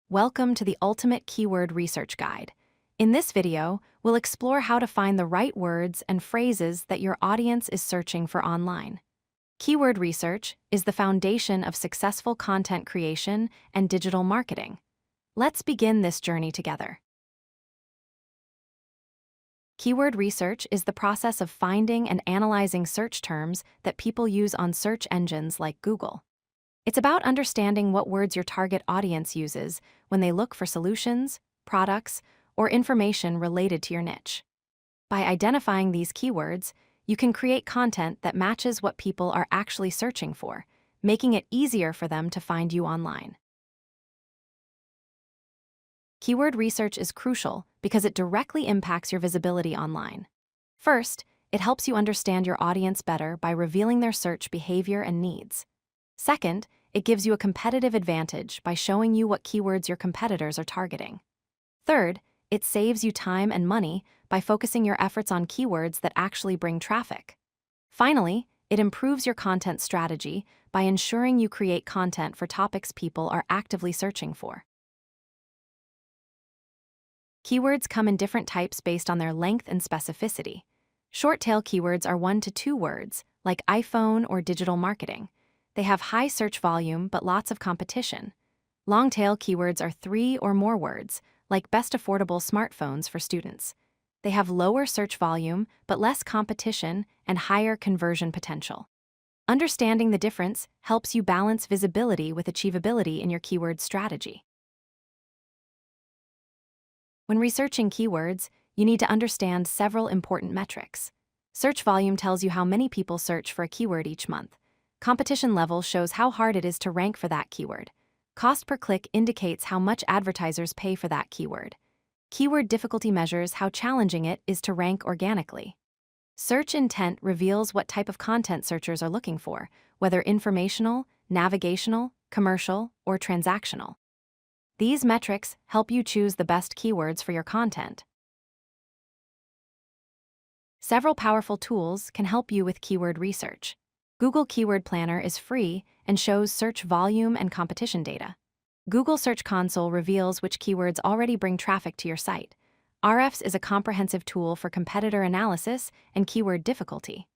Welcome to the Ultimate Keyword Research Guide. In this video, we'll explore how to find the right words and phrases that your audience is searching for online. Keyword research is the foundation of successful content creation and digital marketing. Let's begin this journey together. Keyword research is the process of finding and analyzing search terms that people use on search engines like Google. It's about understanding what words your target audience uses when they look for solutions, products, or information related to your niche. By identifying these keywords, you can create content that matches what people are actually searching for, making it easier for them to find you online. Keyword research is crucial because it directly impacts your visibility online. First, it helps you understand your audience better by revealing their search behavior and needs. Second, it gives you a competitive advantage by showing you what keywords your competitors are targeting. Third, it saves you time and money by focusing your efforts on keywords that actually bring traffic. Finally, it improves your content strategy by ensuring you create content for topics people are actively searching for. Keywords come in different types based on their length and specificity. Short-tail keywords are 1 to 2 words, like iPhone or digital marketing. They have high search volume but lots of competition. Long-tail keywords are 3 or more words, like best affordable smartphones for students. They have lower search volume but less competition and higher conversion potential. Understanding the difference helps you balance visibility with achievability in your keyword strategy. When researching keywords, you need to understand several important metrics. Search volume tells you how many people search for a keyword each month. Competition level shows how hard it is to rank for that keyword. Cost per click indicates how much advertisers pay for that keyword. Keyword difficulty measures how challenging it is to rank organically. Search intent reveals what type of content searchers are looking for, whether informational, navigational, commercial, or transactional. These metrics help you choose the best keywords for your content. Several powerful tools can help you with keyword research. Google Keyword Planner is free and shows search volume and competition data. Google Search Console reveals which keywords already bring traffic to your site. Ahrefs is a comprehensive tool for competitor analysis and keyword difficulty.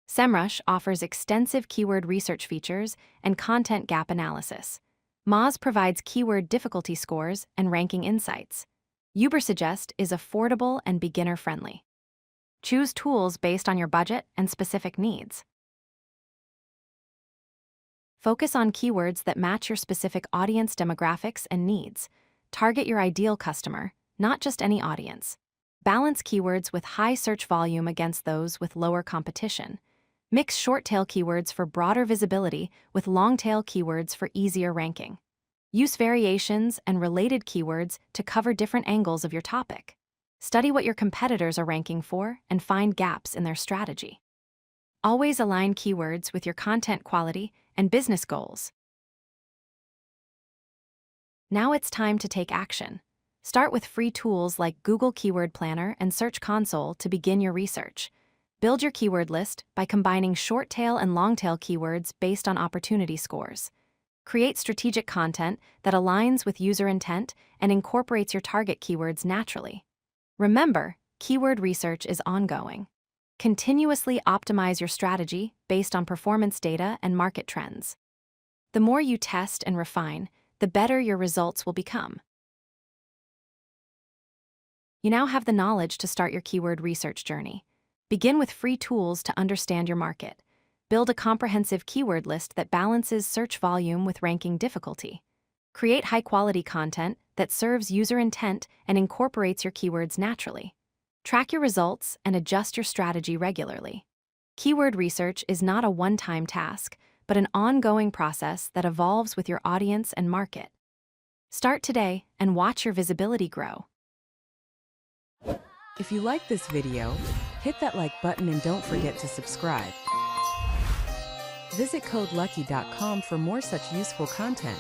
SEMrush offers extensive keyword research features and content gap analysis. Moz provides keyword difficulty scores and ranking insights. Ubersuggest is affordable and beginner-friendly. Choose tools based on your budget and specific needs. Focus on keywords that match your specific audience demographics and needs. Target your ideal customer, not just any audience. Balance keywords with high search volume against those with lower competition. Mix short-tail keywords for broader visibility with long-tail keywords for easier ranking. Use variations and related keywords to cover different angles of your topic. Study what your competitors are ranking for and find gaps in their strategy. Always align keywords with your content quality and business goals. Now it's time to take action. Start with free tools like Google Keyword Planner and Search Console to begin your research. Build your keyword list by combining short-tail and long-tail keywords based on opportunity scores. Create strategic content that aligns with user intent and incorporates your target keywords naturally. Remember, keyword research is ongoing. Continuously optimize your strategy based on performance data and market trends. The more you test and refine, the better your results will become. You now have the knowledge to start your keyword research journey. Begin with free tools to understand your market. Build a comprehensive keyword list that balances search volume with ranking difficulty. Create high-quality content that serves user intent and incorporates your keywords naturally. Track your results and adjust your strategy regularly. Keyword research is not a one-time task, but an ongoing process that evolves with your audience and market. Start today and watch your visibility grow. If you like this video, hit that like button and don't forget to subscribe. Visit codelucky.com for more such useful content.